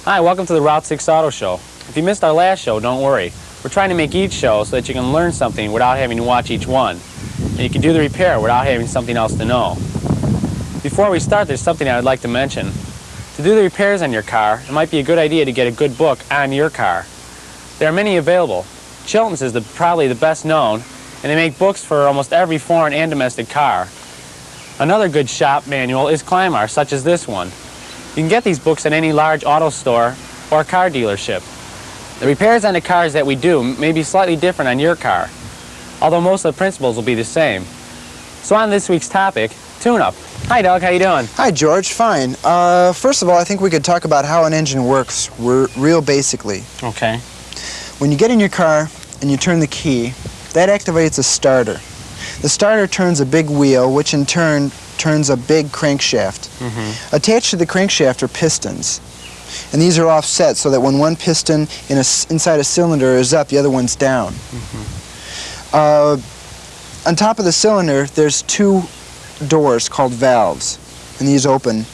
Hi, welcome to the Route 6 Auto Show. If you missed our last show, don't worry. We're trying to make each show so that you can learn something without having to watch each one. And you can do the repair without having something else to know. Before we start, there's something I would like to mention. To do the repairs on your car, it might be a good idea to get a good book on your car. There are many available. Chilton's is probably the best known, and they make books for almost every foreign and domestic car. Another good shop manual is Climar, such as this one. You can get these books at any large auto store or car dealership. The repairs on the cars that we do may be slightly different on your car, although most of the principles will be the same. So on this week's topic, tune-up. Hi Doug, how you doing? Hi George, fine. First of all, I think we could talk about how an engine works real basically. Okay. When you get in your car and you turn the key, that activates a starter. The starter turns a big wheel, which in turn turns a big crankshaft. Attached to the crankshaft are pistons, and these are offset so that when one piston inside a cylinder is up, the other one's down. On top of the cylinder, there's two doors called valves, and these open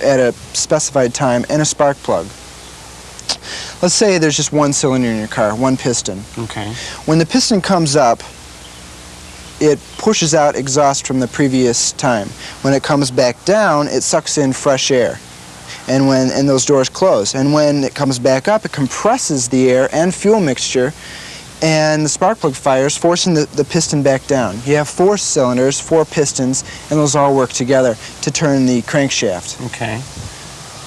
at a specified time, and a spark plug. Let's say there's just one cylinder in your car, one piston. Okay. When the piston comes up, it pushes out exhaust from the previous time. When it comes back down, it sucks in fresh air, and those doors close. And when it comes back up, it compresses the air and fuel mixture, and the spark plug fires, forcing the piston back down. You have 4 cylinders, 4 pistons, and those all work together to turn the crankshaft. Okay.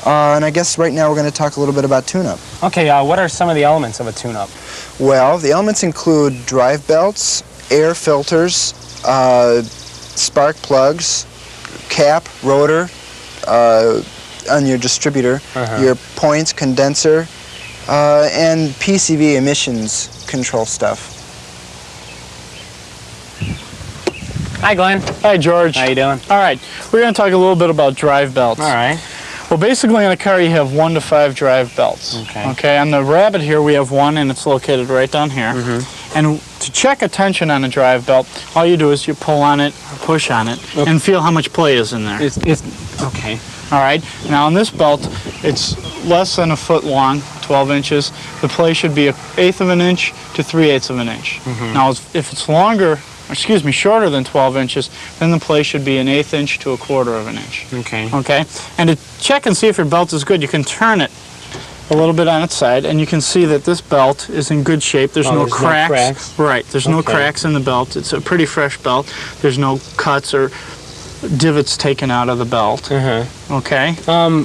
And I guess right now we're going to talk a little bit about tune-up. Okay, what are some of the elements of a tune-up? Well, the elements include drive belts, air filters, spark plugs, cap, rotor, on your distributor, your points, condenser, and PCV emissions control stuff. Hi Glenn. Hi George. How you doing? All right, we're going to talk a little bit about drive belts. All right. Well, basically in a car you have 1 to 5 drive belts. Okay. On the Rabbit here we have one, and it's located right down here. And to check a tension on a drive belt, all you do is you pull on it or push on it and feel how much play is in there. Okay. All right. Now on this belt, it's less than a foot long, 12 inches. The play should be 1/8 of an inch to 3/8 of an inch. Now if it's shorter than 12 inches, then the play should be 1/8 inch to 1/4 of an inch. Okay. Okay. And to check and see if your belt is good, you can turn it a little bit on its side, and you can see that this belt is in good shape. There's no cracks. No cracks. Right. There's no cracks in the belt. It's a pretty fresh belt. There's no cuts or divots taken out of the belt. Okay.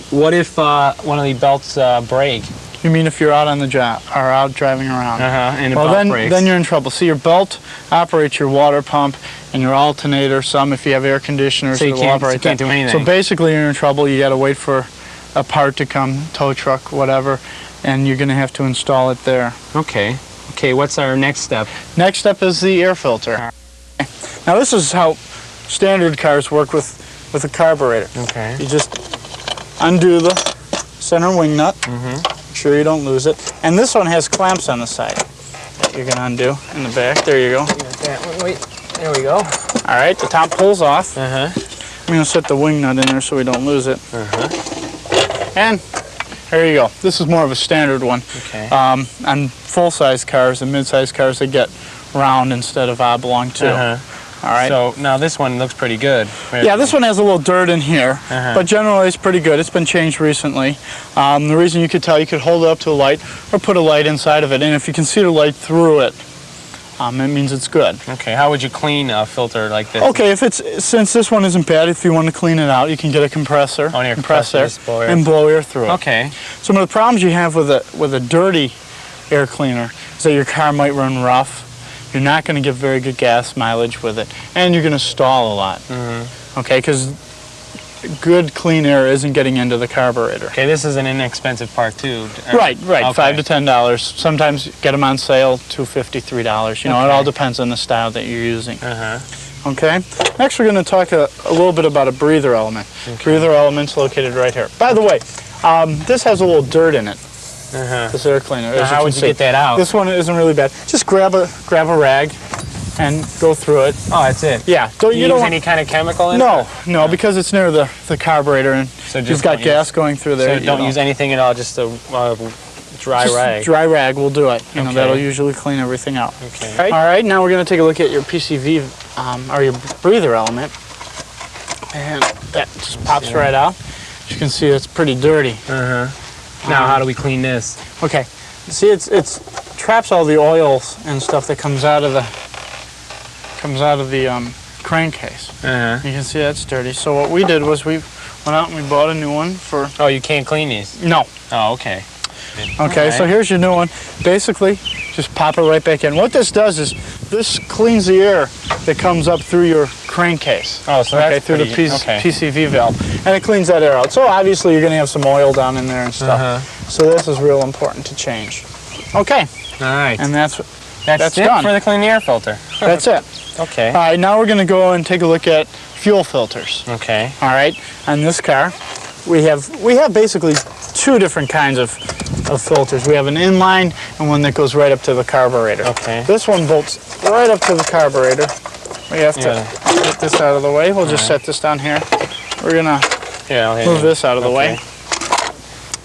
What if one of the belts break? You mean if you're out on the job or out driving around? And the well, belt breaks. then you're in trouble. See, your belt operates your water pump and your alternator. Some, if you have air conditioners, so you will can't operate do anything. So basically, you're in trouble. You got to wait for a part to come, tow truck, whatever, and you're going to have to install it there. Okay. Okay. What's our next step? Next step is the air filter. Now, this is how standard cars work with a carburetor. Okay. You just undo the center wing nut. Make sure you don't lose it. And this one has clamps on the side that you're going to undo in the back. There you go. Wait. There we go. All right. The top pulls off. Uh-huh. I'm going to set the wing nut in there so we don't lose it. And there you go. This is more of a standard one. Okay. On full-size cars and mid-size cars, they get round instead of oblong too. All right. So now this one looks pretty good. Yeah, this one has a little dirt in here, but generally it's pretty good. It's been changed recently. The reason you could tell, you could hold it up to a light or put a light inside of it, and if you can see the light through it, it means it's good. Okay, how would you clean a filter like this? Okay, since this one isn't bad, if you want to clean it out, you can get a compressor, compress air, and blow air through it. Okay. Some of the problems you have with a dirty air cleaner is that your car might run rough. You're not going to get very good gas mileage with it, and you're going to stall a lot. Okay, because good clean air isn't getting into the carburetor. Okay, this is an inexpensive part too. Right, Okay. $5 to $10. Sometimes get them on sale, $2.50, $3. You know, it all depends on the style that you're using. Okay. Next, we're going to talk a little bit about a breather element. Breather element's located right here. By the way, this has a little dirt in it. This air cleaner. Now, how would you get that out? This one isn't really bad. Just grab a rag, and go through it. Oh, that's it. Yeah. Do you use any kind of chemical in it? No, because it's near the carburetor, and so you've got gas going through there. So don't use anything at all, just a dry rag. Dry rag will do it. You know, that'll usually clean everything out. Okay. All right, now we're going to take a look at your PCV, or your breather element. And that just pops right out. As you can see, it's pretty dirty. Now, how do we clean this? Okay. See, it's traps all the oils and stuff that comes out of the crankcase. You can see that's dirty. So what we did was we went out and we bought a new one for... Oh, you can't clean these? No. Oh, okay. Okay, so here's your new one. Basically, just pop it right back in. What this does is this cleans the air that comes up through your crankcase. Oh, so that's through the PCV valve, and it cleans that air out. So obviously you're going to have some oil down in there and stuff. So this is real important to change. Okay. All right. And that's it done for the clean air filter. That's it. Okay. All right. Now we're going to go and take a look at fuel filters. Okay. All right. On this car, we have basically two different kinds of filters. We have an inline and one that goes right up to the carburetor. Okay. This one bolts right up to the carburetor. We have to get this out of the way. We'll just set this down here. We're gonna move this out of the way.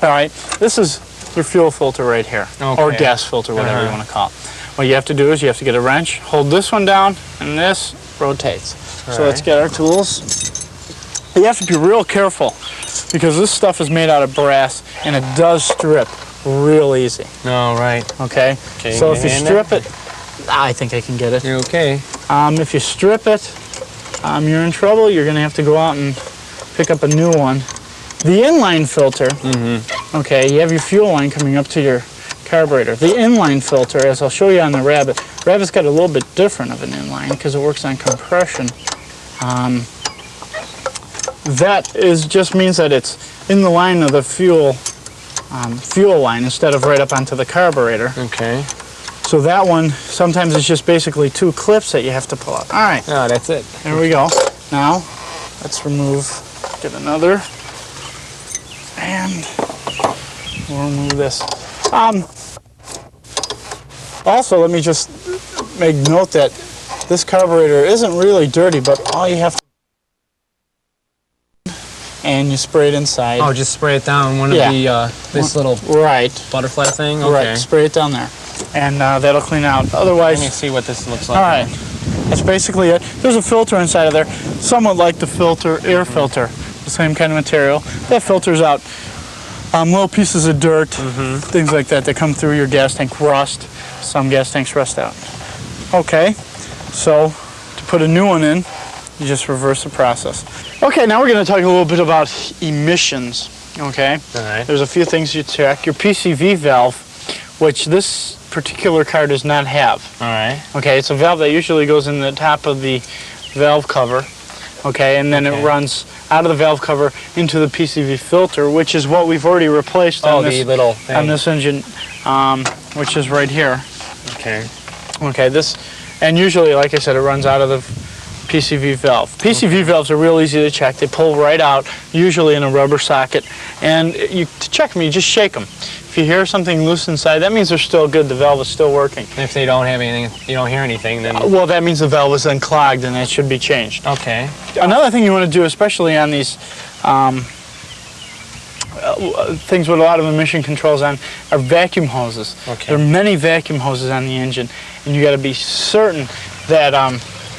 All right. This is your fuel filter right here, or gas filter, whatever you want to call it. What you have to do is you have to get a wrench, hold this one down, and this rotates. So let's get our tools. You have to be real careful because this stuff is made out of brass and it does strip real easy. Oh, right. Okay? So if you strip it, I think I can get it. You're okay. If you strip it, you're in trouble. You're going to have to go out and pick up a new one. The inline filter, okay, you have your fuel line coming up to your carburetor. The inline filter, as I'll show you on the Rabbit, Rabbit's got a little bit different of an inline because it works on compression. That just means that it's in the line of the fuel line instead of right up onto the carburetor. Okay. So that one, sometimes it's just basically two clips that you have to pull out. All right. Oh, that's it. There we go. Now, let's get another, and we'll remove this. Also, let me just make note that this carburetor isn't really dirty, but all you have to and you spray it inside. Oh, just spray it down one of the this little butterfly thing. Okay. Right, spray it down there, and that'll clean out. Otherwise, let me see what this looks like. All right, that's basically it. There's a filter inside of there, somewhat like the air filter, the same kind of material. That filters out little pieces of dirt, things like that come through your gas tank. Rust. Some gas tanks rust out. Okay, so to put a new one in, you just reverse the process. Okay, now we're going to talk a little bit about emissions, okay? All right. There's a few things you check. Your PCV valve, which this particular car does not have. All right. Okay, it's a valve that usually goes in the top of the valve cover, okay, and then it runs out of the valve cover into the PCV filter, which is what we've already replaced on this little thing. On this engine, which is right here. Okay. Okay, and usually, like I said, it runs out of the PCV valve. PCV valves are real easy to check. They pull right out, usually in a rubber socket. And to check them, you just shake them. If you hear something loose inside, that means they're still good. The valve is still working. If they don't have anything, you don't hear anything, then... Well, that means the valve is unclogged and it should be changed. Okay. Another thing you want to do, especially on these things with a lot of emission controls on, are vacuum hoses. Okay. There are many vacuum hoses on the engine, and you got to be certain that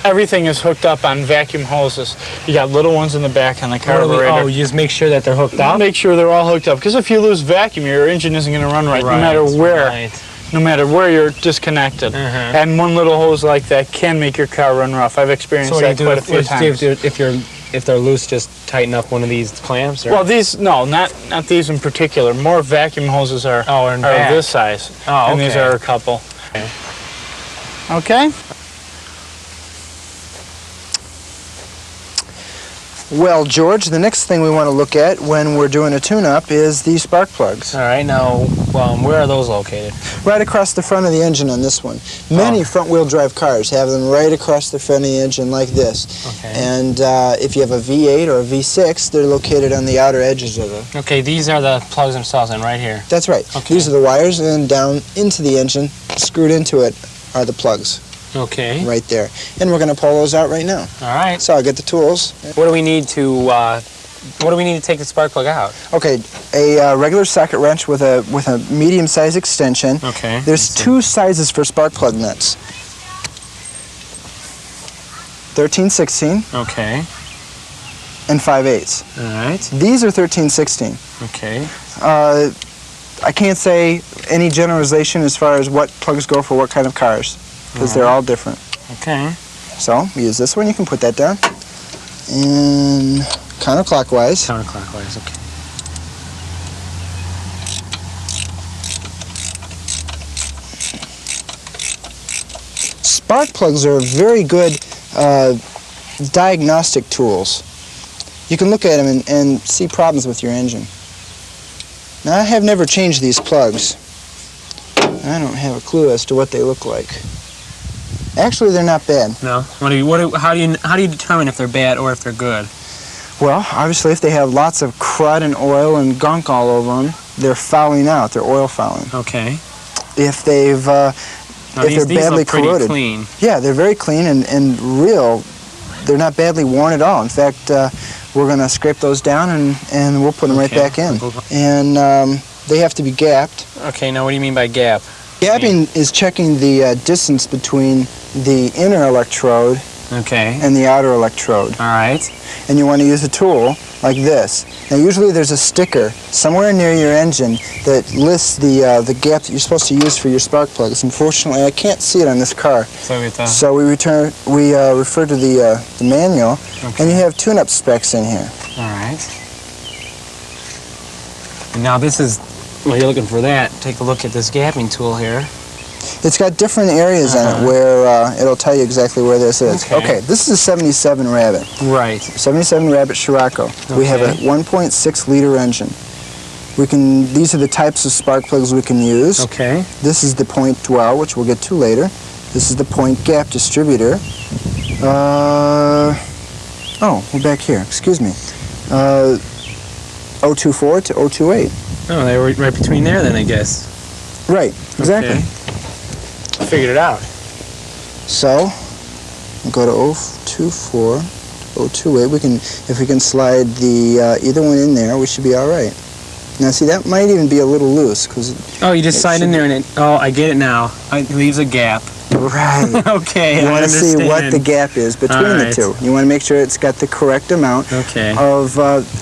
everything is hooked up on vacuum hoses. You got little ones in the back on the carburetor. Oh, you just make sure that they're hooked up? Make sure they're all hooked up, because if you lose vacuum, your engine isn't going to run right, no matter where. No matter where you're disconnected. And one little hose like that can make your car run rough. I've experienced that quite a few times. If they're loose, just tighten up one of these clamps? Or? Well, these, no, not these in particular. More vacuum hoses are this size. Oh, okay. And these are a couple. Okay? Well, George, the next thing we want to look at when we're doing a tune-up is the spark plugs. All right, now, where are those located? Right across the front of the engine on this one. Many front-wheel drive cars have them right across the front of the engine like this. Okay. And if you have a V8 or a V6, they're located on the outer edges of it. Okay, these are the plugs themselves, and right here. That's right. Okay. These are the wires, and down into the engine, screwed into it, are the plugs. Okay. right there. And we're going to pull those out right now. All right. So I'll get the tools. What do we need to take the spark plug out? Okay, a regular socket wrench with a medium-sized extension. Okay. There's two sizes for spark plug nuts. 13/16 Okay. and 5/8. All right. These are 13/16. Okay. I can't say any generalization as far as what plugs go for what kind of cars, because they're all different. Okay. So we use this one. You can put that down. And counterclockwise. Counterclockwise. Okay. Spark plugs are very good diagnostic tools. You can look at them and see problems with your engine. Now, I have never changed these plugs. I don't have a clue as to what they look like. Actually, they're not bad. No. How do you determine if they're bad or if they're good? Well, obviously, if they have lots of crud and oil and gunk all over them, they're fouling out. They're oil fouling. Okay. If they've Now, if they're badly look pretty corroded, clean. yeah, they're very clean and real. They're not badly worn at all. In fact, we're going to scrape those down and we'll put them right back in. And they have to be gapped. Okay. Now, what do you mean by gap? Gapping is checking the distance between the inner electrode Okay. and the outer electrode. All right. And you want to use a tool like this. Now, usually there's a sticker somewhere near your engine that lists the gap that you're supposed to use for your spark plugs. Unfortunately, I can't see it on this car. So we refer to the manual, and you have tune-up specs in here. All right. And now this is, well, you're looking for that. Take a look at this gapping tool here. It's got different areas in it where it'll tell you exactly where this is. Okay, this is a 77 Rabbit. Right. 77 Rabbit Scirocco. We have a 1.6 liter engine. These are the types of spark plugs we can use. Okay. This is the point dwell, which we'll get to later. This is the point gap distributor. We're back here, excuse me. 024 to 028. Oh, they were right between there then, I guess. Right, exactly. Okay. I figured it out. So, we'll go to 024, 028. If we can slide the either one in there, we should be all right. Now, see, that might even be a little loose because. Oh, you just slide in there and I get it now. It leaves a gap. Right. Okay. You want to see what the gap is between the two. You want to make sure it's got the correct amount of.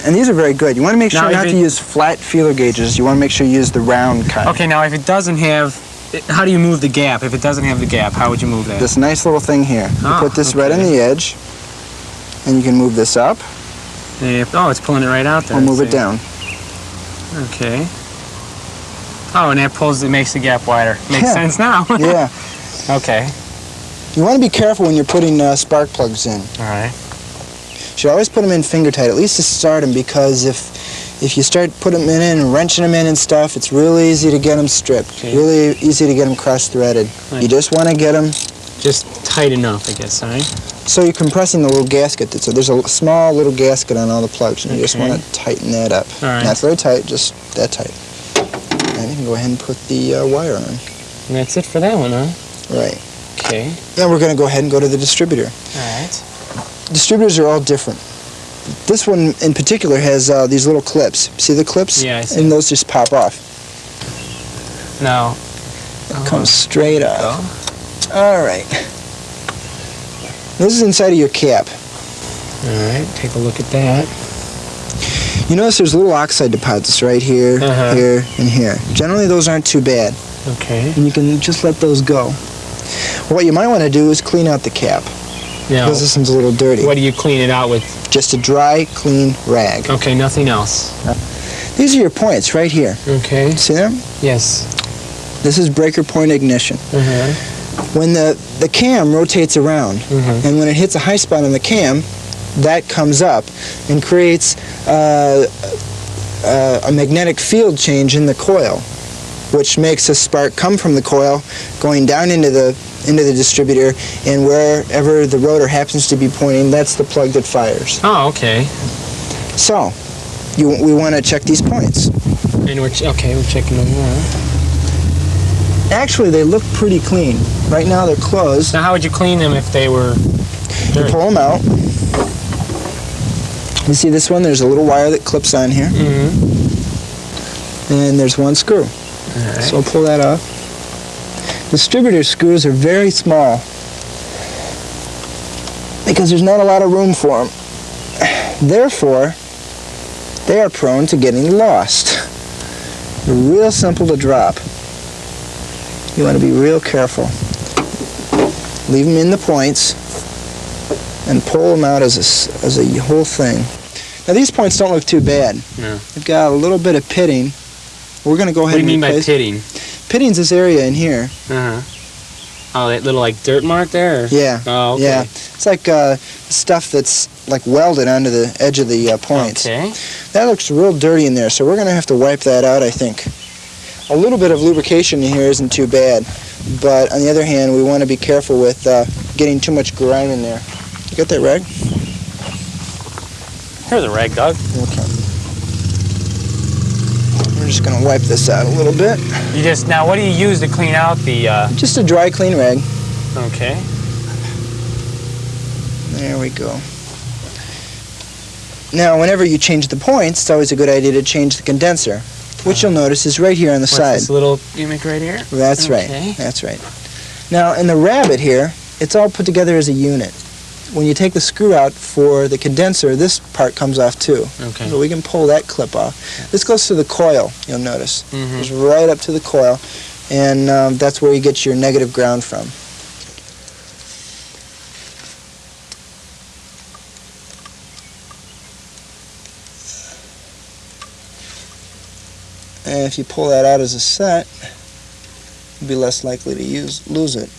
And these are very good. You want to make sure not to use flat feeler gauges. You want to make sure you use the round kind. Okay. Now, if it doesn't have. How do you move the gap? If it doesn't have the gap, how would you move that? This nice little thing here. You put this right on the edge, and you can move this up. It's pulling it right out there. Or move it down. Okay. Oh, and it makes the gap wider. Makes sense now. Yeah. Okay. You want to be careful when you're putting spark plugs in. All right. You should always put them in finger tight, at least to start them, because if you start putting them in and wrenching them in and stuff, it's really easy to get them stripped. Really easy to get them cross-threaded. You just want to get them just tight enough, I guess, all right? So you're compressing the little gasket. So there's a small little gasket on all the plugs, and you just want to tighten that up. All right. Not very tight, just that tight. And you can go ahead and put the wire on. And that's it for that one, huh? Right. Okay. Now we're going to go ahead and go to the distributor. All right. Distributors are all different. This one in particular has these little clips. See the clips? Yeah, I see. And those just pop off. Now. It comes straight off. All right. This is inside of your cap. All right, take a look at that. You notice there's little oxide deposits right here, here, and here. Generally, those aren't too bad. Okay. And you can just let those go. What you might want to do is clean out the cap. Now, because this one's a little dirty. What do you clean it out with? Just a dry, clean rag. Okay, nothing else. These are your points right here. Okay. See them? Yes. This is breaker point ignition. When the cam rotates around, and when it hits a high spot on the cam, that comes up and creates a magnetic field change in the coil, which makes a spark come from the coil, going down into the distributor, and wherever the rotor happens to be pointing, that's the plug that fires. Oh, okay. So, we want to check these points. And we're checking them now. Actually, they look pretty clean. Right now they're closed. Now, how would you clean them if they were You dirty? pull them out. You see this one? There's a little wire that clips on here. And there's one screw. All right. So I'll pull that off. Distributor screws are very small because there's not a lot of room for them. Therefore, they are prone to getting lost. They're real simple to drop. You want to be real careful. Leave them in the points and pull them out as a whole thing. Now these points don't look too bad. No. They've got a little bit of pitting. We're going to go ahead and What do you mean by replace. pitting? Pitting's this area in here. Uh-huh. Oh, that little, like, dirt mark there? Or? Yeah. Oh, okay. Yeah. It's like stuff that's like welded onto the edge of the points. Okay. That looks real dirty in there, so we're going to have to wipe that out, I think. A little bit of lubrication in here isn't too bad, but on the other hand, we want to be careful with getting too much grime in there. You got that rag? Here's a rag, Doug. Okay. We're just going to wipe this out a little bit. Now, what do you use to clean out the, Just a dry, clean rag. Okay. There we go. Now, whenever you change the points, it's always a good idea to change the condenser, which you'll notice is right here on the side. This little gimmick right here? That's Okay. right. That's right. Now, in the rabbit here, it's all put together as a unit. When you take the screw out for the condenser, this part comes off too. Okay. So we can pull that clip off. This goes to the coil, you'll notice. Goes right up to the coil, and that's where you get your negative ground from. And if you pull that out as a set, you'll be less likely to lose it.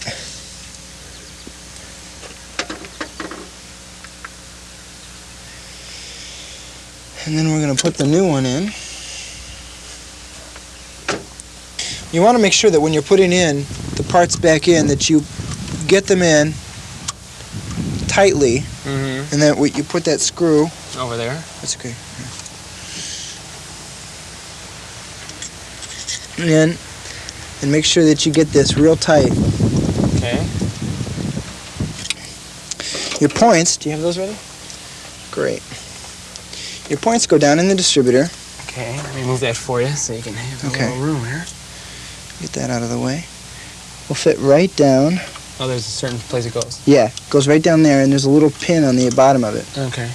And then we're going to put the new one in. You want to make sure that when you're putting in the parts back in that you get them in tightly, and then you put that screw Over there? That's okay. In and make sure that you get this real tight. Okay. Your points, do you have those ready? Great. Your points go down in the distributor. Okay, let me move that for you so you can have a Okay. little room here. Get that out of the way. Will fit right down. Oh, there's a certain place it goes. Yeah, goes right down there, and there's a little pin on the bottom of it. Okay.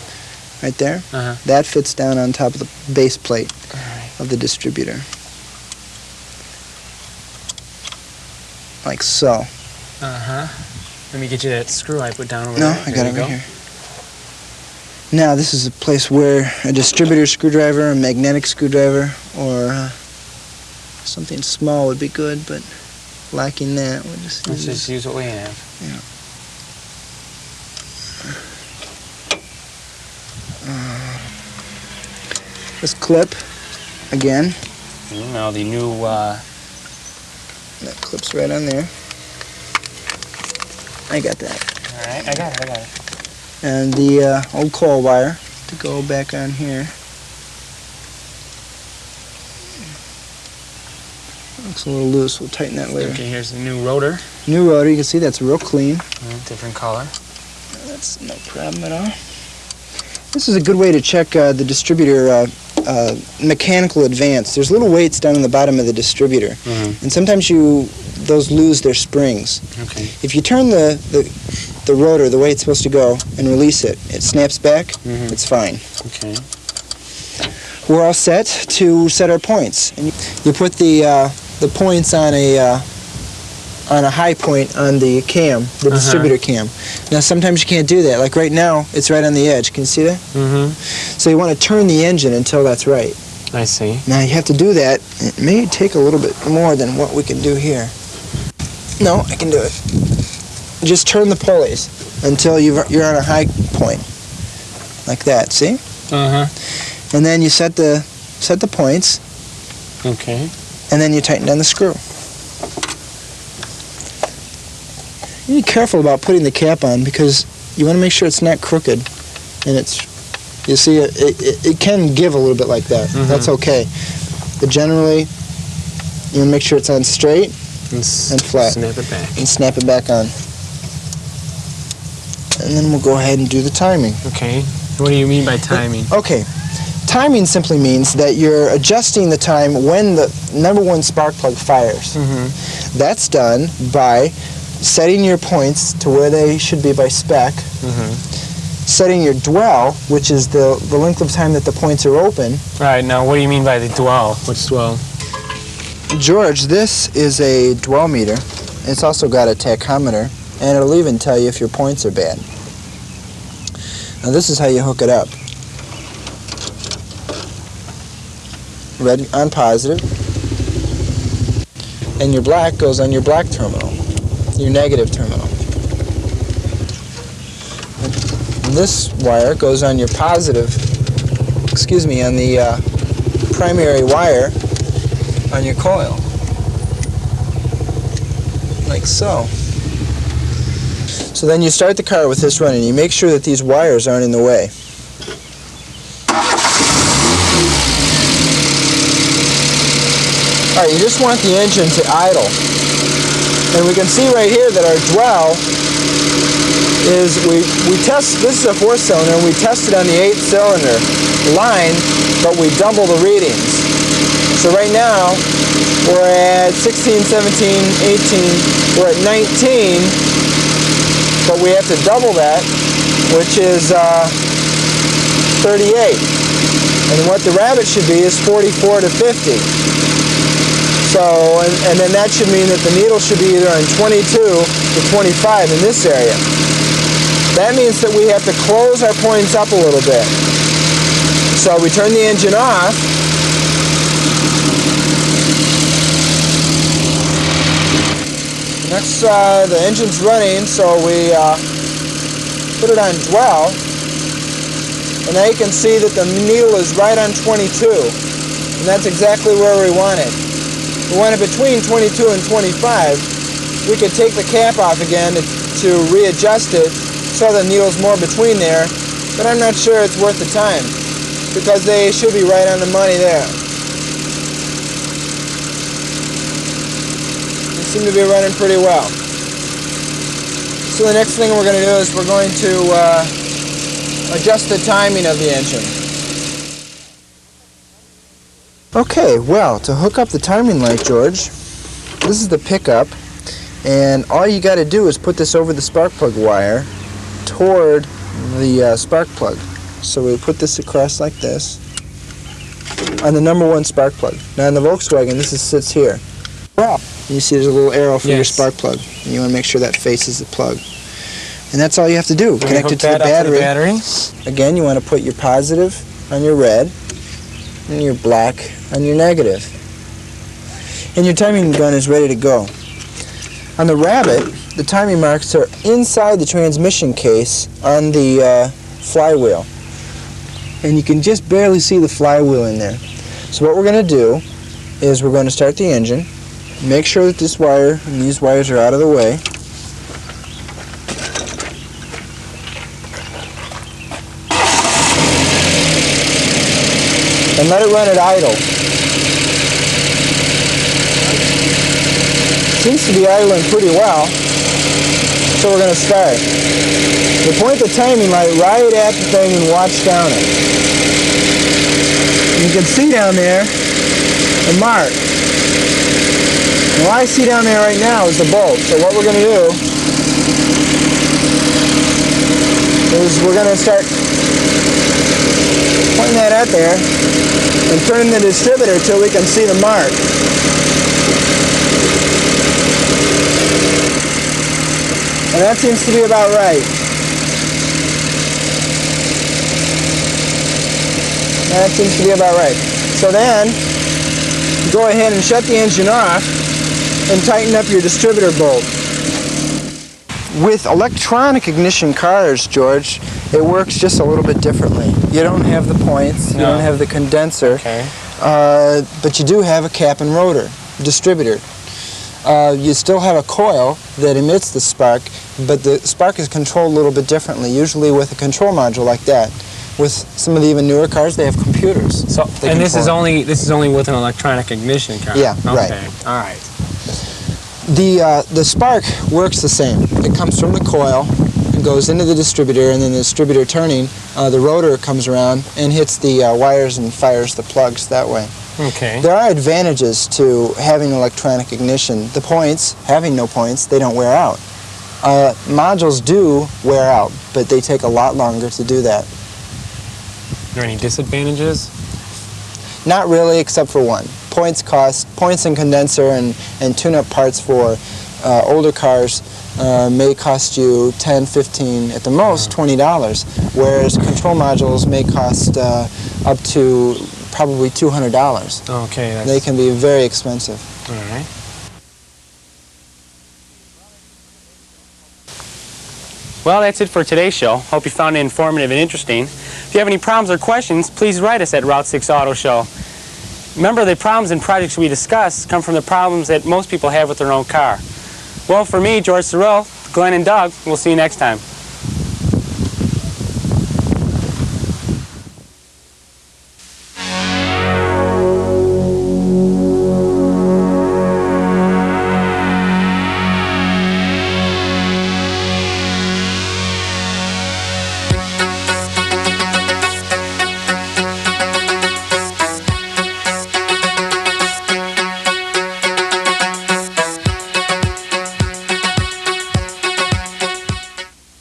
Right there. Uh-huh. That fits down on top of the base plate All right. of the distributor. Like so. Uh-huh. Let me get you that screw I put down over No, there. I got There it you right go. here. Now, this is a place where a distributor screwdriver, a magnetic screwdriver, or something small would be good, but lacking that, we'll just Let's use just use what we have. this clip again. Now the new, That clips right on there. I got that. all right, I got it. And the old coil wire to go back on here. Looks a little loose. We'll tighten that later. Okay, here's the new rotor. New rotor. You can see that's real clean. Different color. That's no problem at all. This is a good way to check the distributor mechanical advance. There's little weights down in the bottom of the distributor, and sometimes those lose their springs. Okay. If you turn the rotor the way it's supposed to go and release it, it snaps back. It's fine. Okay. We're all set to set our points. And you put the points on a high point on the cam, the distributor cam. Now sometimes you can't do that. Like right now, it's right on the edge. Can you see that? So you want to turn the engine until that's right. I see. Now you have to do that. It may take a little bit more than what we can do here. No, I can do it. Just turn the pulleys until you're on a high point, like that. See? And then you set the points, Okay. and then you tighten down the screw. You need to be careful about putting the cap on because you want to make sure it's not crooked, and you see it can give a little bit like that. That's okay, but generally you want to make sure it's on straight and flat. Snap it back. And snap it back on. And then we'll go ahead and do the timing. Okay. What do you mean by timing? Okay. Timing simply means that you're adjusting the time when the number one spark plug fires. Mm-hmm. That's done by setting your points to where they should be by spec, setting your dwell, which is the length of time that the points are open. Right, now what do you mean by the dwell? What's dwell? George, this is a dwell meter. It's also got a tachometer, and it'll even tell you if your points are bad. Now this is how you hook it up. Red on positive, and your black goes on your black terminal, your negative terminal. And this wire goes on your positive, on the primary wire on your coil, like so. So then you start the car with this running. You make sure that these wires aren't in the way. All right, you just want the engine to idle. And we can see right here that our dwell is, we test, this is a 4-cylinder, and we tested on the 8-cylinder line, but we double the readings. So right now, we're at 16, 17, 18, we're at 19, but we have to double that, which is 38. And what the rabbit should be is 44 to 50. So, and then that should mean that the needle should be either on 22 to 25 in this area. That means that we have to close our points up a little bit. So we turn the engine off. Next, the engine's running, so we put it on dwell. And now you can see that the needle is right on 22. And that's exactly where we want it. We want it between 22 and 25. We could take the cap off again to readjust it so the needle's more between there, but I'm not sure it's worth the time because they should be right on the money there. They seem to be running pretty well. So the next thing we're going to do is we're going to adjust the timing of the engine. Okay, well, to hook up the timing light, George, this is the pickup, and all you got to do is put this over the spark plug wire toward the spark plug. So we put this across like this on the number one spark plug. Now in the Volkswagen, this sits here. Well, you see there's a little arrow for your spark plug, and you want to make sure that faces the plug. And that's all you have to do. Connect it to the battery. Again, you want to put your positive on your red, and your black on your negative. And your timing gun is ready to go. On the Rabbit, the timing marks are inside the transmission case on the flywheel. And you can just barely see the flywheel in there. So what we're going to do is we're going to start the engine, make sure that this wire and these wires are out of the way. And let it run at idle. Seems to be idling pretty well, so we're going to start. We point the timing light right at the thing and watch down it. You can see down there the mark. And what I see down there right now is the bolt. So what we're going to do is we're going to start pointing that out there and turning the distributor till we can see the mark. And that seems to be about right. That seems to be about right. So then, go ahead and shut the engine off and tighten up your distributor bolt. With electronic ignition cars, George, it works just a little bit differently. You don't have the points, you don't have the condenser, but you do have a cap and rotor distributor. You still have a coil that emits the spark, but the spark is controlled a little bit differently, usually with a control module like that. With some of the even newer cars, they have computers. So, and this is only with an electronic ignition car. Yeah, okay. right. All right. The spark works the same. It comes from the coil and goes into the distributor, and then the distributor turning, the rotor comes around and hits the wires and fires the plugs that way. Okay. There are advantages to having electronic ignition. The points, having no points, they don't wear out. Modules do wear out, but they take a lot longer to do that. Are there any disadvantages? Not really, except for one. Points and condenser and tune-up parts for older cars may cost you $10, $15, at the most $20, whereas control modules may cost up to probably $200. Okay. They can be very expensive. All right. Well, that's it for today's show. Hope you found it informative and interesting. If you have any problems or questions, please write us at Route 6 Auto Show. Remember, the problems and projects we discuss come from the problems that most people have with their own car. Well, for me, George Sorrell, Glenn and Doug, we'll see you next time.